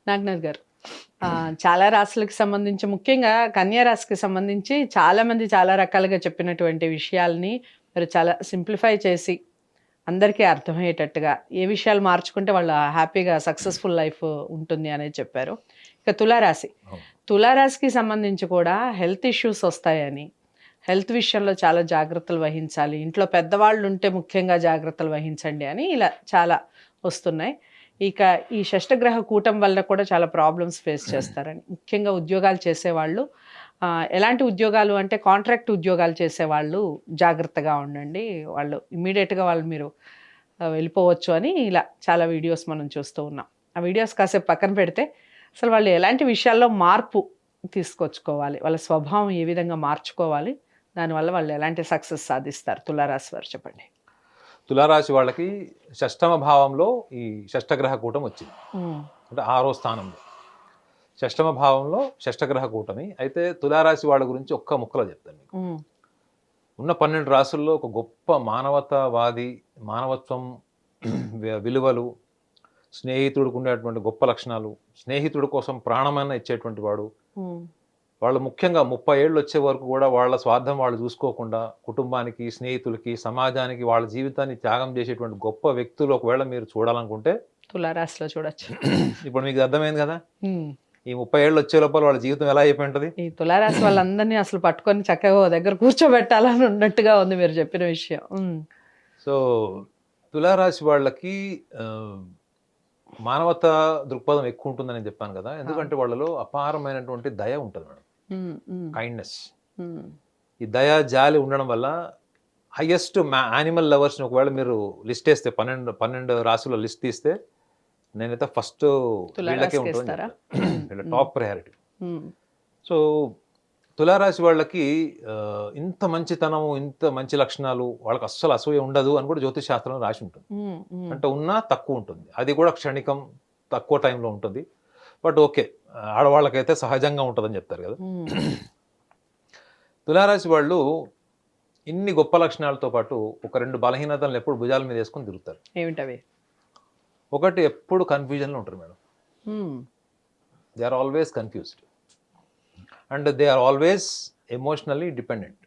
నాగనాథ్ గారు, చాలా రాశులకు సంబంధించి ముఖ్యంగా కన్యా రాశికి సంబంధించి చాలామంది చాలా రకాలుగా చెప్పినటువంటి విషయాల్ని మీరు చాలా సింప్లిఫై చేసి అందరికీ అర్థమయ్యేటట్టుగా ఏ విషయాలు మార్చుకుంటే వాళ్ళ హ్యాపీగా సక్సెస్ఫుల్ లైఫ్ ఉంటుంది అనేది చెప్పారు. ఇక తులారాశి, తులారాశికి సంబంధించి కూడా హెల్త్ ఇష్యూస్ వస్తాయని, హెల్త్ విషయంలో చాలా జాగ్రత్తలు వహించాలి, ఇంట్లో పెద్దవాళ్ళు ఉంటే ముఖ్యంగా జాగ్రత్తలు వహించండి అని ఇలా చాలా వస్తున్నాయి. ఇక ఈ షష్టగ్రహ కూటం వల్ల కూడా చాలా ప్రాబ్లమ్స్ ఫేస్ చేస్తారని, ముఖ్యంగా ఉద్యోగాలు చేసేవాళ్ళు, ఎలాంటి ఉద్యోగాలు అంటే కాంట్రాక్ట్ ఉద్యోగాలు చేసేవాళ్ళు జాగ్రత్తగా ఉండండి, వాళ్ళు ఇమ్మీడియట్గా వాళ్ళు మీరు వెళ్ళిపోవచ్చు అని ఇలా చాలా వీడియోస్ మనం చూస్తూ ఉన్నాం. ఆ వీడియోస్ కాసేపు పక్కన పెడితే అసలు వాళ్ళు ఎలాంటి విషయాల్లో మార్పు తీసుకొచ్చుకోవాలి, వాళ్ళ స్వభావం ఏ విధంగా మార్చుకోవాలి, దానివల్ల వాళ్ళు ఎలాంటి సక్సెస్ సాధిస్తారు? తులారాశి వారు చెప్పండి. తులారాశి వాళ్ళకి షష్టమ భావంలో ఈ షష్టగ్రహ కూటం వచ్చింది, అంటే 6వ స్థానంలో షష్టమ భావంలో షష్టగ్రహ కూటమి. అయితే తులారాశి వాళ్ళ గురించి ఒక్క ముక్కలో చెప్తాను మీకు. ఉన్న 12 రాశుల్లో ఒక గొప్ప మానవతావాది, మానవత్వం, విలువలు, స్నేహితుడికి ఉండేటువంటి గొప్ప లక్షణాలు, స్నేహితుడి కోసం ప్రాణమైన ఇచ్చేటువంటి వాడు. వాళ్ళు ముఖ్యంగా 30 ఏళ్ళు వచ్చే వరకు కూడా వాళ్ళ స్వార్థం వాళ్ళు చూసుకోకుండా కుటుంబానికి, స్నేహితులకి, సమాజానికి వాళ్ళ జీవితాన్ని త్యాగం చేసేటువంటి గొప్ప వ్యక్తులు ఒకవేళ మీరు చూడాలనుకుంటే తులారాశిలో చూడొచ్చు. ఇప్పుడు మీకు అర్థమైంది కదా, ఈ 30 ఏళ్ళు వచ్చే లోపల వాళ్ళ జీవితం ఎలా అయిపోయి ఉంటుంది. ఈ తులారాశి వాళ్ళందరినీ అసలు పట్టుకొని చక్కగా ఓ దగ్గర కూర్చోబెట్టాలని ఉన్నట్టుగా ఉంది మీరు చెప్పిన విషయం. సో తులారాశి వాళ్ళకి మానవతా దృక్పథం ఎక్కువ ఉంటుందని చెప్పాను కదా, ఎందుకంటే వాళ్ళలో అపారమైనటువంటి దయ ఉంటుంది మేడం, కైండ్నెస్. ఈ దయ, జాలి ఉండడం వల్ల హైయెస్ట్ యానిమల్ లవర్స్ని ఒకవేళ మీరు లిస్ట్ వేస్తే 12 రాశుల లిస్ట్ తీస్తే నేనైతే ఫస్ట్ వీళ్ళకే ఉంటుంది, వీళ్ళ టాప్ ప్రయారిటీ. సో తులారాశి వాళ్ళకి ఇంత మంచితనము, ఇంత మంచి లక్షణాలు, వాళ్ళకి అస్సలు అసూయ ఉండదు అని కూడా జ్యోతిష్ శాస్త్రంలో రాసి ఉంటుంది. అంటే ఉన్నా తక్కువ ఉంటుంది, అది కూడా క్షణికం, తక్కువ టైంలో ఉంటుంది. బట్ ఓకే, ఆడవాళ్ళకైతే సహజంగా ఉంటుందని చెప్తారు కదా. తులారాశి వాళ్ళు ఇన్ని గొప్ప లక్షణాలతో పాటు ఒక 2 బలహీనతలను ఎప్పుడు భుజాల మీద వేసుకొని తిరుగుతారు. ఏమిటవి? ఒకటి, ఎప్పుడు కన్ఫ్యూజన్లో ఉంటారు madam. They are always confused and they are always emotionally dependent.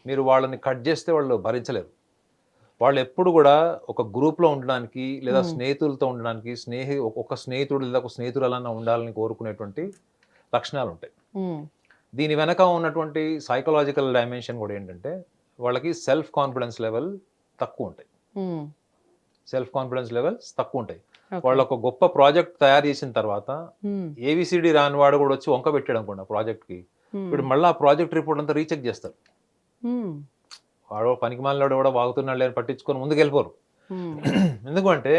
మీరు వాళ్ళని కట్ చేస్తే వాళ్ళు భరించలేరు. వాళ్ళు ఎప్పుడు కూడా ఒక గ్రూప్లో ఉండడానికి లేదా స్నేహితులతో ఉండడానికి, ఒక స్నేహితుడు లేదా ఒక స్నేహితురాలన్నా ఉండాలని కోరుకునేటువంటి లక్షణాలు ఉంటాయి. దీని వెనక ఉన్నటువంటి సైకలాజికల్ డైమెన్షన్ కూడా ఏంటంటే వాళ్ళకి సెల్ఫ్ కాన్ఫిడెన్స్ లెవెల్ తక్కువ ఉంటాయి. సెల్ఫ్ కాన్ఫిడెన్స్ లెవెల్స్ తక్కువ ఉంటాయి. వాళ్ళు ఒక గొప్ప ప్రాజెక్ట్ తయారు చేసిన తర్వాత ఏబిసిడి రాని వాడు కూడా వచ్చి వంక పెట్టాడు అనుకోండి ఆ ప్రాజెక్ట్కి, ఇప్పుడు మళ్ళీ ఆ ప్రాజెక్ట్ రిపోర్ట్ అంతా రీచెక్ చేస్తారు. వాడు పనికి మాలినాడు కూడా వాగుతున్నాడు లేని పట్టించుకొని ముందుకు వెళ్ళిపోరు. ఎందుకంటే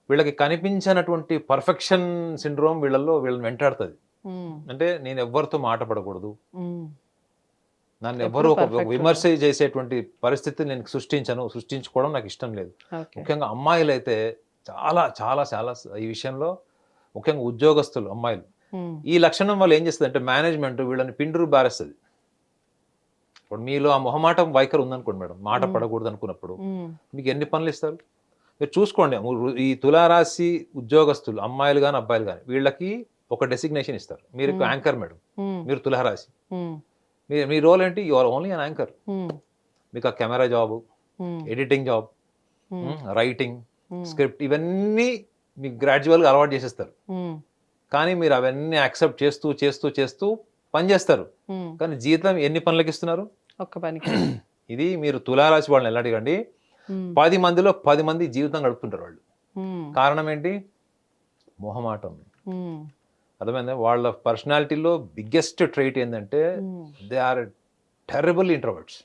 వీళ్ళకి కనిపించినటువంటి పర్ఫెక్షన్ సిండ్రోమ్ వీళ్ళని వెంటాడుతుంది. అంటే నేను ఎవరితో మాట పడకూడదు, నన్ను ఎవరు ఒక విమర్శ చేసేటువంటి పరిస్థితి నేను సృష్టించుకోవడం నాకు ఇష్టం లేదు. ముఖ్యంగా అమ్మాయిలు అయితే చాలా చాలా చాలా ఈ విషయంలో, ముఖ్యంగా ఉద్యోగస్తులు అమ్మాయిలు, ఈ లక్షణం వల్ల ఏం చేస్తుంది అంటే మేనేజ్మెంట్ వీళ్ళని పిండురు బారేస్తుంది. ఇప్పుడు మీలో ఆ మొహమాటం వైఖరి ఉందనుకోండి మేడం, మాట పడకూడదు అనుకున్నప్పుడు మీకు ఎన్ని పనులు ఇస్తారు మీరు చూసుకోండి. ఈ తులారాశి ఉద్యోగస్తులు అమ్మాయిలు కానీ అబ్బాయిలు కానీ వీళ్ళకి ఒక డెసిగ్నేషన్ ఇస్తారు. మీరు యాంకర్ మేడం, మీరు తులారాశి, మీ రోల్ ఏంటి? You are only an anchor. మీకు ఆ camera job, editing job, writing, script, ఇవన్నీ మీకు గ్రాడ్యువల్గా అలవాటు చేసేస్తారు. కానీ మీరు అవన్నీ యాక్సెప్ట్ చేస్తూ చేస్తూ చేస్తూ పని చేస్తారు. కానీ జీతం ఎన్ని పనులకు ఇస్తున్నారు? ఒక్క పనికి. ఇది మీరు తులారాశి వాళ్ళని ఎలా అడగండి, 10 మందిలో 10 మంది జీవితం గడుపుతుంటారు వాళ్ళు. కారణం ఏంటి? మొహమాటం. అర్థమైందా? వాళ్ళ పర్సనాలిటీలో బిగ్గెస్ట్ ట్రైట్ ఏంటంటే they are terrible introverts.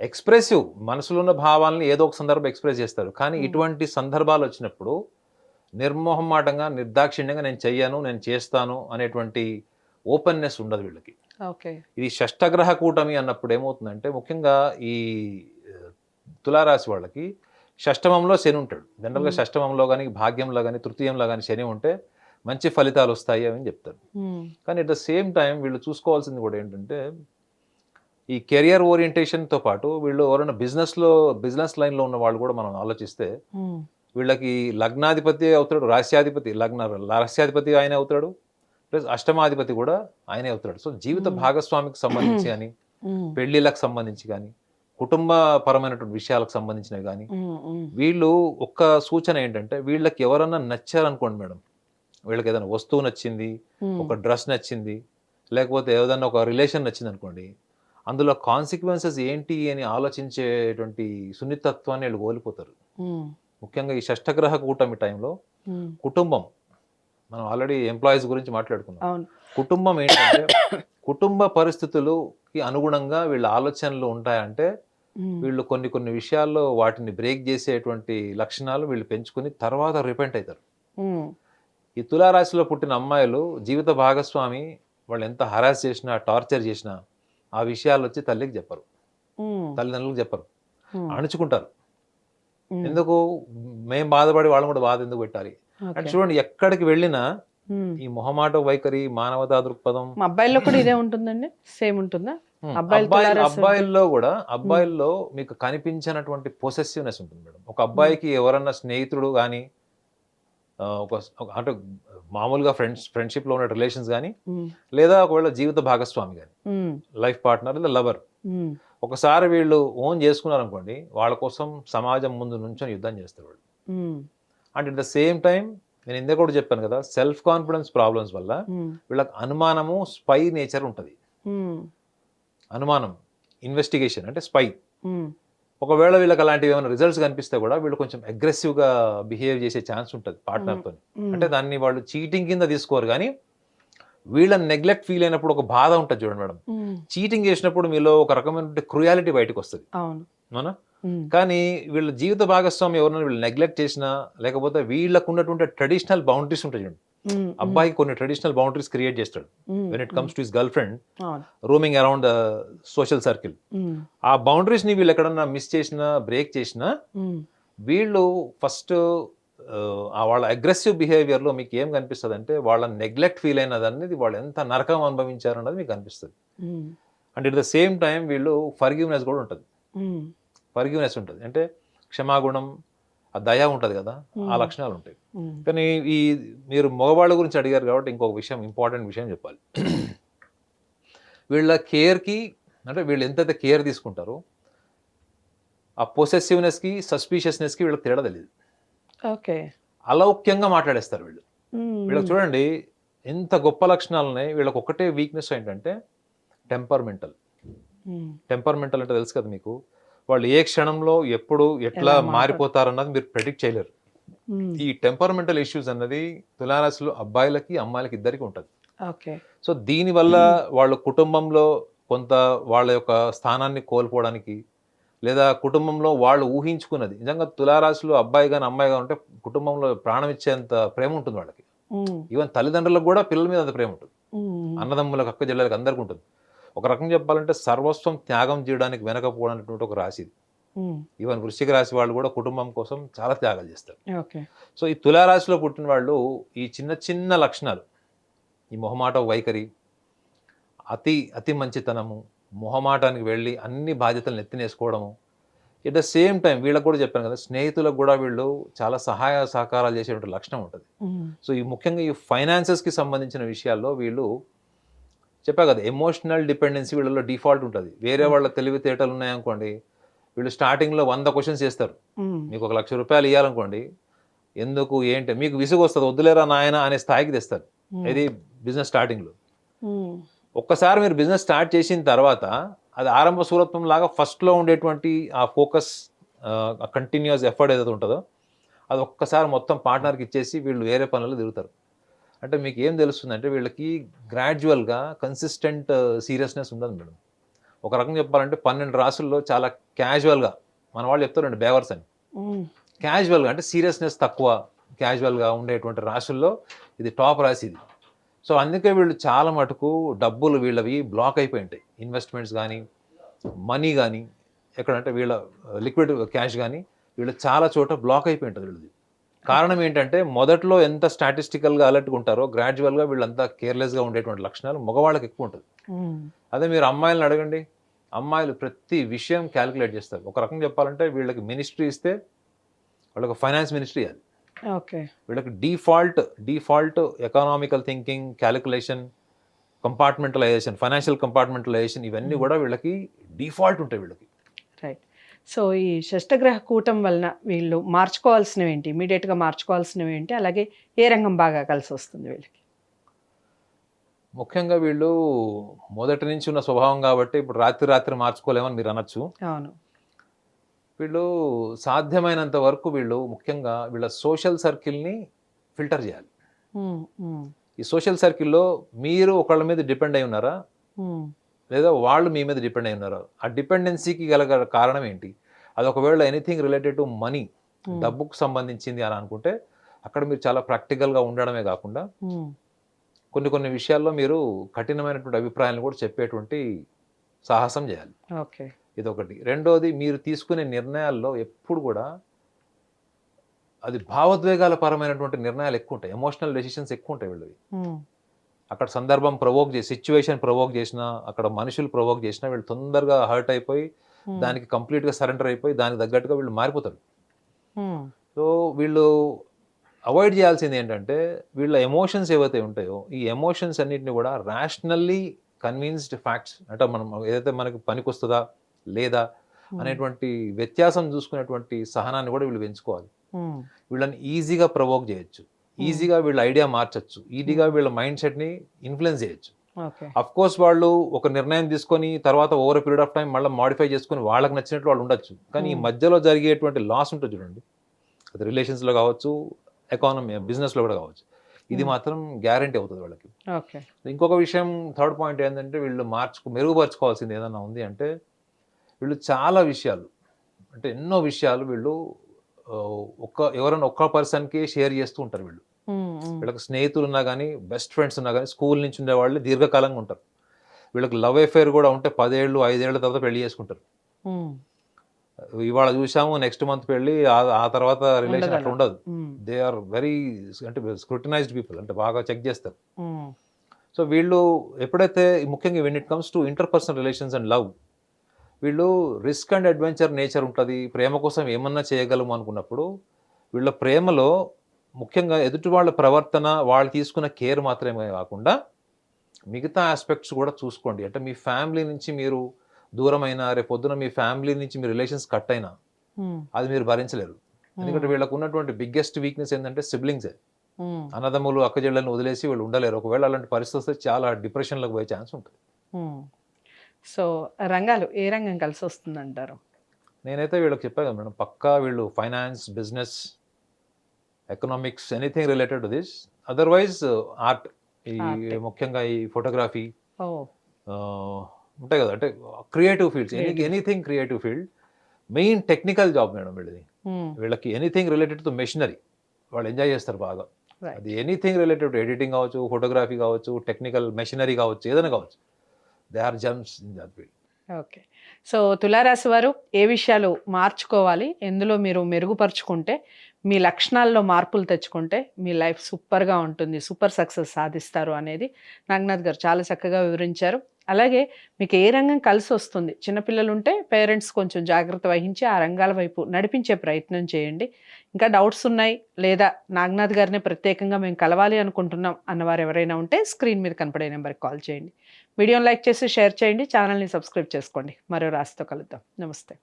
Expressive, మనసులో ఉన్న భావాలని ఏదో ఒక సందర్భం ఎక్స్ప్రెస్ చేస్తారు. కానీ ఇటువంటి సందర్భాలు వచ్చినప్పుడు నిర్మోహమాటంగా, నిర్దాక్షిణ్యంగా నేను చెయ్యను, నేను చేస్తాను అనేటువంటి ఓపెన్నెస్ ఉండదు వీళ్ళకి. ఇది షష్టగ్రహ కూటమి అన్నప్పుడు ఏమవుతుందంటే, ముఖ్యంగా ఈ తులారాశి వాళ్ళకి షష్టమంలో శని ఉంటాడు. జనరల్గా షష్టమంలో కానీ, భాగ్యంలో కానీ, తృతీయంలో కానీ శని ఉంటే మంచి ఫలితాలు వస్తాయి అని చెప్తారు. కానీ అట్ ద సేమ్ టైం వీళ్ళు చూసుకోవాల్సింది కూడా ఏంటంటే, ఈ కెరియర్ ఓరియంటేషన్తో పాటు వీళ్ళు ఎవరైనా బిజినెస్ లైన్లో ఉన్న వాళ్ళు కూడా మనం ఆలోచిస్తే వీళ్ళకి లగ్నాధిపతి అవుతాడు, రాస్యాధిపతి రాస్యాధిపతి ఆయన అవుతాడు, ప్లస్ అష్టమాధిపతి కూడా ఆయనే అవుతాడు. సో జీవిత భాగస్వామికి సంబంధించి కానీ, పెళ్లిళ్ళకి సంబంధించి కానీ, కుటుంబ పరమైనటువంటి విషయాలకు సంబంధించినవి కానీ, వీళ్ళు ఒక్క సూచన ఏంటంటే, వీళ్ళకి ఎవరన్నా నచ్చారనుకోండి మేడం, వీళ్ళకి ఏదైనా వస్తువు నచ్చింది, ఒక డ్రెస్ నచ్చింది, లేకపోతే ఏదైనా ఒక రిలేషన్ నచ్చింది అనుకోండి, అందులో కాన్సిక్వెన్సెస్ ఏంటి అని ఆలోచించేటువంటి సున్నితత్వాన్ని వీళ్ళు కోల్పోతారు. ముఖ్యంగా ఈ షష్టగ్రహ కూటమి టైంలో కుటుంబం, మనం ఆల్రెడీ ఎంప్లాయీస్ గురించి మాట్లాడుకున్నాం. అవును. కుటుంబం ఏంటంటే కుటుంబ పరిస్థితులకి అనుగుణంగా వీళ్ళ ఆలోచనలు ఉంటాయంటే వీళ్ళు కొన్ని కొన్ని విషయాల్లో వాటిని బ్రేక్ చేసేటువంటి లక్షణాలు వీళ్ళు పెంచుకుని తర్వాత రిపెంట్ అవుతారు. ఈ తులారాశిలో పుట్టిన అమ్మాయిలు జీవిత భాగస్వామి వాళ్ళు ఎంత హరాస్ చేసినా, టార్చర్ చేసినా ఆ విషయాలు వచ్చి తల్లికి చెప్పరు, తల్లిదండ్రులకు చెప్పరు, అణుచుకుంటారు. ఎందుకు? మేము బాధపడి వాళ్ళని కూడా బాధ ఎందుకు పెట్టాలి అంటే చూడండి, ఎక్కడికి వెళ్ళినా ఈ మొహమాట వైఖరి, మానవతా దృక్పథం. మా అబ్బాయిల్లో కూడా ఇదే ఉంటుందండి, సేమ్ ఉంటుందా? అబ్బాయిల్లో మీకు కనిపించినటువంటి పొసెసివ్నెస్ ఉంటుంది మేడం. ఒక అబ్బాయికి ఎవరన్నా స్నేహితుడు కానీ, అంటే మామూలుగా ఫ్రెండ్షిప్ లో ఉన్న రిలేషన్స్ కానీ, లేదా ఒకవేళ జీవిత భాగస్వామి కానీ, లైఫ్ పార్ట్నర్ లేదా లవర్, ఒకసారి వీళ్ళు ఓన్ చేసుకున్నారు అనుకోండి, వాళ్ళ కోసం సమాజం ముందు నుంచొని యుద్ధం చేస్తారు వాళ్ళు. And at the same time నేను ఇందాక కూడా చెప్పాను కదా, సెల్ఫ్ కాన్ఫిడెన్స్ ప్రాబ్లమ్స్ వల్ల వీళ్ళకి అనుమానము, స్పై నేచర్ ఉంటుంది. అనుమానం, ఇన్వెస్టిగేషన్ అంటే స్పై. ఒకవేళ వీళ్ళకి అలాంటివి ఏమైనా రిజల్ట్స్ కనిపిస్తే కూడా వీళ్ళు కొంచెం అగ్రెసివ్గా బిహేవ్ చేసే ఛాన్స్ ఉంటుంది పార్ట్నర్తో. అంటే దాన్ని వాళ్ళు చీటింగ్ కింద తీసుకోరు, కానీ వీళ్ళని నెగ్లెక్ట్ ఫీల్ అయినప్పుడు ఒక బాధ ఉంటుంది చూడండి మేడం. చీటింగ్ చేసినప్పుడు మీలో ఒక రకమైన క్రూయాలిటీ బయటకు వస్తుంది, అవునా? కానీ వీళ్ళ జీవిత భాగస్వామి ఎవరైనా వీళ్ళు నెగ్లెక్ట్ చేసినా, లేకపోతే వీళ్ళకు ఉన్నటువంటి ట్రెడిషనల్ బౌండరీస్ ఉంటాయి చూడండి. అబ్బాయికి కొన్ని ట్రెడిషనల్ బౌండరీస్ క్రియేట్ చేస్తాడు when it comes to his girl friend roaming around the social circle. ఆ బౌండరీస్ ని వీళ్ళు ఎక్కడన్నా మిస్ చేసినా, బ్రేక్ చేసినా, వీళ్ళు ఫస్ట్ వాళ్ళ అగ్రెసివ్ బిహేవియర్ లో మీకు ఏం కనిపిస్తుంది అంటే, వాళ్ళ నెగ్లెక్ట్ ఫీల్ అయినది అనేది వాళ్ళు ఎంత నరకం అనుభవించారు అన్నది మీకు అనిపిస్తుంది. And at the same time వీళ్ళు ఫర్గివ్నెస్ కూడా ఉంటుంది. ఫర్గివ్నెస్ ఉంటుంది అంటే క్షమాగుణం, ఆ దయ ఉంటుంది కదా, ఆ లక్షణాలు ఉంటాయి. కానీ ఈ మీరు మగవాళ్ళ గురించి అడిగారు కాబట్టి ఇంకొక విషయం, ఇంపార్టెంట్ విషయం చెప్పాలి. వీళ్ళ కేర్కి, అంటే వీళ్ళు ఎంతైతే కేర్ తీసుకుంటారో ఆ పొసెసివ్నెస్కి, సస్పీషియస్నెస్కి వీళ్ళకి తేడా తెలియదు. ఓకే, అలౌక్యంగా మాట్లాడేస్తారు వీళ్ళు. వీళ్ళకి చూడండి ఎంత గొప్ప లక్షణాలు ఉన్నాయి. వీళ్ళకి ఒకటే వీక్నెస్ ఏంటంటే టెంపర్మెంటల్. టెంపర్మెంటల్ అంటే తెలుసు కదా మీకు, వాళ్ళు ఏ క్షణంలో ఎప్పుడు ఎట్లా మారిపోతారన్నది మీరు ప్రెడిక్ట్ చేయలేరు. ఈ టెంపర్మెంటల్ ఇష్యూస్ అన్నది తులారాశిలో అబ్బాయిలకి అమ్మాయిలకి ఇద్దరికి ఉంటుంది. సో దీనివల్ల వాళ్ళ కుటుంబంలో కొంత వాళ్ళ యొక్క స్థానాన్ని కోల్పోవడానికి, లేదా కుటుంబంలో వాళ్ళు ఊహించుకున్నది, నిజంగా తులారాశిలో అబ్బాయి కానీ అమ్మాయి కానీ ఉంటే కుటుంబంలో ప్రాణం ఇచ్చేంత ప్రేమ ఉంటుంది వాళ్ళకి. ఈవెన్ తల్లిదండ్రులకు కూడా పిల్లల మీద అంత ప్రేమ ఉంటుంది, అన్నదమ్ములకు, అక్క చెల్లెలకు అందరికీ ఉంటుంది. ఒక రకంగా చెప్పాలంటే సర్వస్వం త్యాగం చేయడానికి వెనకపోవడం ఒక రాశి. ఈవెన్ వృశ్చిక రాశి వాళ్ళు కూడా కుటుంబం కోసం చాలా త్యాగాలు చేస్తారు. సో ఈ తులారాశిలో పుట్టిన వాళ్ళు ఈ చిన్న చిన్న లక్షణాలు, ఈ మొహమాట వైఖరి, అతి మంచితనము, మొహమాటానికి వెళ్ళి అన్ని బాధ్యతలను ఎత్తినేసుకోవడము, ఎట్ ద సేమ్ టైం వీళ్ళకి కూడా చెప్పాను కదా, స్నేహితులకు కూడా వీళ్ళు చాలా సహాయ సహకారాలు చేసేటువంటి లక్షణం ఉంటుంది. సో ఈ ముఖ్యంగా ఈ ఫైనాన్సెస్కి సంబంధించిన విషయాల్లో వీళ్ళు చెప్పా కదా, ఎమోషనల్ డిపెండెన్సీ వీళ్ళలో డిఫాల్ట్ ఉంటుంది. వేరే వాళ్ళ తెలివితేటలు ఉన్నాయనుకోండి, వీళ్ళు స్టార్టింగ్లో 100 క్వశ్చన్స్ చేస్తారు. మీకు 1 లక్ష రూపాయలు ఇవ్వాలనుకోండి, ఎందుకు ఏంటి మీకు విసుగు వస్తుంది, వద్దులేరా నాయన అనే స్థాయికి తెస్తారు. ఇది బిజినెస్ స్టార్టింగ్లో. ఒక్కసారి మీరు బిజినెస్ స్టార్ట్ చేసిన తర్వాత అది ఆరంభ సూరత్వం లాగా ఫస్ట్లో ఉండేటువంటి ఆ ఫోకస్, కంటిన్యూస్ ఎఫర్ట్ ఏదైతే ఉంటుందో అది ఒక్కసారి మొత్తం పార్ట్నర్కి ఇచ్చేసి వీళ్ళు వేరే పనులు తిరుగుతారు. అంటే మీకు ఏం తెలుస్తుంది అంటే వీళ్ళకి గ్రాడ్యువల్గా కన్సిస్టెంట్ సీరియస్నెస్ ఉండదు మేడం. ఒక రకంగా చెప్పాలంటే 12 రాసుల్లో చాలా క్యాజువల్గా, మన వాళ్ళు చెప్తారండి బేవర్స్ అని, క్యాజువల్గా అంటే సీరియస్నెస్ తక్కువ, క్యాజువల్గా ఉండేటువంటి రాసుల్లో ఇది టాప్ రాశి ఇది. సో అందుకే వీళ్ళు చాలా మటుకు డబ్బులు వీళ్ళవి బ్లాక్ అయిపోయి ఉంటాయి. ఇన్వెస్ట్మెంట్స్ కానీ, మనీ కానీ, ఎక్కడంటే వీళ్ళ లిక్విడ్ క్యాష్ కానీ వీళ్ళు చాలా చోట బ్లాక్ అయిపోయి ఉంటుంది వీళ్ళది. కారణం ఏంటంటే మొదట్లో ఎంత స్టాటిస్టికల్గా అలర్ట్గా ఉంటారో గ్రాడ్యువల్గా వీళ్ళంతా కేర్లెస్గా ఉండేటువంటి లక్షణాలు మగవాళ్ళకి ఎక్కువ ఉంటుంది. అదే మీరు అమ్మాయిలను అడగండి, అమ్మాయిలు ప్రతి విషయం క్యాలిక్యులేట్ చేస్తారు. ఒక రకంగా చెప్పాలంటే వీళ్ళకి మినిస్ట్రీ ఇస్తే వాళ్ళకి ఫైనాన్స్ మినిస్ట్రీ అది. ఓకే. వీళ్ళకి default economical thinking, calculation, compartmentalisation, financial compartmentalisation ఇవన్నీ కూడా వీళ్ళకి డిఫాల్ట్ ఉంటాయి వీళ్ళకి. రైట్. సో ఈ షష్టగ్రహ కూటం వలన వీళ్ళు మార్చుకోవాల్సినవి ఏంటి, ఇమీడియట్గా మార్చుకోవాల్సినవి ఏంటి, అలాగే ఏ రంగం బాగా కలిసి వస్తుంది వీళ్ళకి? ముఖ్యంగా వీళ్ళు మొదటి నుంచి ఉన్న స్వభావం కాబట్టి ఇప్పుడు రాత్రి మార్చుకోలేమని మీరు అనొచ్చు. అవును. వీళ్ళు సాధ్యమైనంత వరకు వీళ్ళు ముఖ్యంగా వీళ్ళ సోషల్ సర్కిల్ని ఫిల్టర్ చేయాలి. ఈ సోషల్ సర్కిల్లో మీరు ఒకళ్ళ మీద డిపెండ్ అయి ఉన్నారా, లేదా వాళ్ళు మీ మీద డిపెండ్ అయి ఉన్నారా? ఆ డిపెండెన్సీకి గల కారణం ఏంటి? అది ఒకవేళ ఎనీథింగ్ రిలేటెడ్ టు మనీ, డబ్బుకు సంబంధించింది అని అనుకుంటే అక్కడ మీరు చాలా ప్రాక్టికల్గా ఉండడమే కాకుండా కొన్ని విషయాల్లో మీరు కఠినమైనటువంటి అభిప్రాయాలను కూడా చెప్పేటువంటి సాహసం చేయాలి. ఓకే. ఇదొకటి. రెండోది, మీరు తీసుకునే నిర్ణయాల్లో ఎప్పుడు కూడా అది భావోద్వేగాల పరమైనటువంటి నిర్ణయాలు ఎక్కువ ఉంటాయి, ఎమోషనల్ డెసిషన్స్ ఎక్కువ ఉంటాయి వీళ్ళవి. అక్కడ సందర్భం ప్రవోక్ చేసి, సిచ్యువేషన్ ప్రవోక్ చేసినా, అక్కడ మనుషులు ప్రవోక్ చేసినా వీళ్ళు తొందరగా హర్ట్ అయిపోయి దానికి కంప్లీట్గా సరెండర్ అయిపోయి దానికి తగ్గట్టుగా వీళ్ళు మారిపోతారు. సో వీళ్ళు అవాయిడ్ చేయాల్సింది ఏంటంటే వీళ్ళ ఎమోషన్స్ ఏవైతే ఉంటాయో ఈ ఎమోషన్స్ అన్నిటిని కూడా రేషనల్లీ కన్విన్స్డ్ ఫ్యాక్ట్స్, అంటే మనం ఏదైతే మనకి పనికొస్తుందా లేదా అనేటువంటి వ్యత్యాసం చూసుకునేటువంటి సహనాన్ని కూడా వీళ్ళు పెంచుకోవాలి. వీళ్ళని ఈజీగా ప్రవోక్ చేయొచ్చు, ఈజీగా వీళ్ళ ఐడియా మార్చచ్చు, ఈజీగా వీళ్ళ మైండ్ సెట్ని ఇన్ఫ్లుయెన్స్ చేయొచ్చు. అఫ్ కోర్స్ వాళ్ళు ఒక నిర్ణయం తీసుకొని తర్వాత ఓవర్ పీరియడ్ ఆఫ్ టైం మళ్ళీ మాడిఫై చేసుకొని వాళ్ళకి నచ్చినట్లు వాళ్ళు ఉండొచ్చు. కానీ ఈ మధ్యలో జరిగేటువంటి లాస్ ఉంటుంది చూడండి, అది రిలేషన్స్లో కావచ్చు, ఎకానమీ బిజినెస్లో కూడా కావచ్చు, ఇది మాత్రం గ్యారంటీ అవుతుంది వాళ్ళకి. ఇంకొక విషయం, థర్డ్ పాయింట్ ఏంటంటే వీళ్ళు మెరుగుపరచుకోవాల్సింది ఏదైనా ఉంది అంటే వీళ్ళు చాలా విషయాలు, అంటే ఎన్నో విషయాలు వీళ్ళు ఎవరైనా ఒక్క పర్సన్కి షేర్ చేస్తూ ఉంటారు. వీళ్ళకి స్నేహితులు ఉన్నా కానీ, బెస్ట్ ఫ్రెండ్స్ ఉన్నా కానీ, స్కూల్ నుంచి ఉండే వాళ్ళు దీర్ఘకాలంగా ఉంటారు. వీళ్ళకి లవ్ అఫేర్ కూడా ఉంటే 10 ఏళ్ళు 5 ఏళ్ల తర్వాత పెళ్లి చేసుకుంటారు. ఇవాళ చూసాము, నెక్స్ట్ మంత్ పెళ్ళి, ఆ తర్వాత రిలేషన్ అట్లా ఉండదు. దే ఆర్ వెరీ అంటే స్క్రూటినైజ్డ్ పీపుల్, అంటే బాగా చెక్ చేస్తారు. సో వీళ్ళు ఎప్పుడైతే ముఖ్యంగా when it comes to interpersonal relations and love, వీళ్ళు రిస్క్ అండ్ అడ్వెంచర్ నేచర్ ఉంటుంది. ప్రేమ కోసం ఏమన్నా చేయగలము అనుకున్నప్పుడు వీళ్ళ ప్రేమలో ముఖ్యంగా ఎదుటి వాళ్ళ ప్రవర్తన, వాళ్ళు తీసుకున్న కేర్ మాత్రమే కాకుండా మిగతా ఆస్పెక్ట్స్ కూడా చూసుకోండి. అంటే మీ ఫ్యామిలీ నుంచి మీరు దూరమైనా, రేపొద్దున మీ ఫ్యామిలీ నుంచి మీ రిలేషన్స్ కట్ అయినా అది మీరు భరించలేరు. ఎందుకంటే వీళ్ళకు ఉన్నటువంటి బిగ్గెస్ట్ వీక్నెస్ ఏంటంటే సిబ్లింగ్సే. అన్నదమ్ములు అక్కజెళ్ళని వదిలేసి వీళ్ళు ఉండలేరు. ఒకవేళ అలాంటి పరిస్థితి చాలా డిప్రెషన్లోకి పోయే ఛాన్స్ ఉంటుంది. సో రంగాలు ఏ రంగం కలిసి వస్తుంది అంటారు? నేనైతే వీళ్ళకి చెప్పాను కదా మేడం, పక్కా వీళ్ళు finance, business, economics, anything related to this. Otherwise art, ఈ ముఖ్యంగా ఈ ఫోటోగ్రఫీ ఉంటాయి కదా, అంటే creative fields, anything creative field, main technical job madam వీళ్ళది. వీళ్ళకి ఎనీథింగ్ రిలేటెడ్ టు మెషినరీ వాళ్ళు ఎంజాయ్ చేస్తారు బాగా. అది ఎనీథింగ్ రిలేటెడ్ టు ఎడిటింగ్ కావచ్చు, ఫోటోగ్రఫీ కావచ్చు, టెక్నికల్ మెషినరీ కావచ్చు, ఏదైనా కావచ్చు, they are gems in that field. Okay. So తులారాశి వారు ఏ విషయాలు మార్చుకోవాలి, ఎందులో మీరు మెరుగుపరుచుకుంటే, మీ లక్షణాల్లో మార్పులు తెచ్చుకుంటే మీ లైఫ్ సూపర్గా ఉంటుంది, సూపర్ సక్సెస్ సాధిస్తారు అనేది నాగనాథ్ గారు చాలా చక్కగా వివరించారు. అలాగే మీకు ఏ రంగం కలిసి వస్తుంది, చిన్నపిల్లలు ఉంటే పేరెంట్స్ కొంచెం జాగ్రత్త వహించి ఆ రంగాల వైపు నడిపించే ప్రయత్నం చేయండి. ఇంకా డౌట్స్ ఉన్నాయి, లేదా నాగనాథ్ గారిని ప్రత్యేకంగా మేము కలవాలి అనుకుంటున్నాం అన్నవారు ఎవరైనా ఉంటే స్క్రీన్ మీద కనపడే నెంబర్కి కాల్ చేయండి. వీడియోని లైక్ చేసి షేర్ చేయండి, ఛానల్ని సబ్స్క్రైబ్ చేసుకోండి. మరో రాశితో కలుద్దాం. నమస్తే.